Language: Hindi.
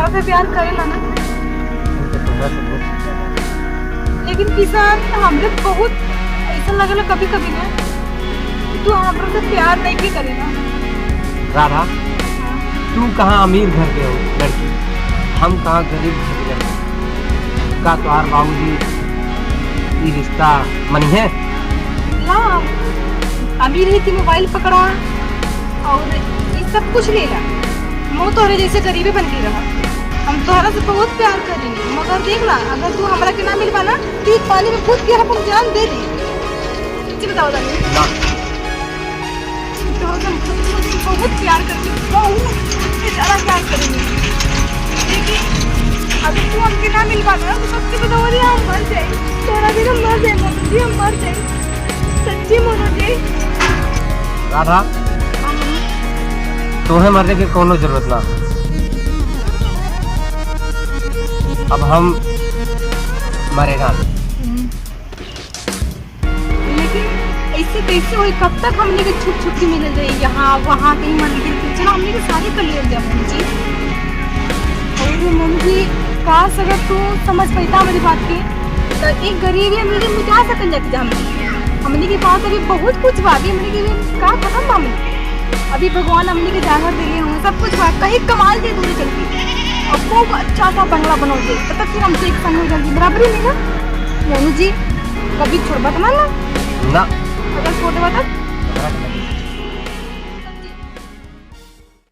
हमरा से प्यार करेला ना। लेकिन किसान हमरे बहुत ऐसा लगेला कभी कभी ना तू हमरा से प्यार नहीं की करेला। राधा, तू कहाँ अमीर घर के हो लड़की, हम कहाँ गरीब घर के लड़के। का तुम्हार बाबूजी ये रिश्ता मनी है? ला अमीर है कि मोबाइल पकड़ा और ये सब कुछ ले ला। मैं तोहरे जैसे गरीबी बन के रहा। हम तोहरा से बहुत प्यार करेंगे, मगर देख ला अगर तू हमरा के ना मिल पाना तो इस पानी में कूद के अपन जान दे दी। सच्ची बताओ दानी, बहुत प्यार करती हूँ, बहुत ज्यादा प्यार करेंगे। लेकिन अगर तू हमके ना मिल पाना तो सच्ची बताओ दी हम मर जाए। तोरा भी हम मर जाए मनोज जी, हम मर जाए सच्ची मनोज जी। राधा, तुम्हें मरने की कोनो जरूरत ना। अब हम मरेगा। लेकिन ऐसे कैसे हुई? कब तक हमने के छुप छुप के मिल जाए यहाँ वहाँ कहीं मंदिर के? चलो हमने के सारे कर लिए मनु जी। और मनु जी काश अगर तू समझ पाता मेरी बात के तो एक गरीबी हमने मिटा सकन जाती हमने के पास अभी बहुत कुछ बाकी हमने के का खत्म हमने अभी भगवान हमने के जागर दिले होंगे सब कुछ बात कहीं कमाल दे दूरी चलती और खूब अच्छा सा बंगला बनाओगे तब तक फिर हमसे एक संग हो जाएगी बराबरी नहीं ना मनु जी। कभी छोड़ बता ना ना अगर छोटे बता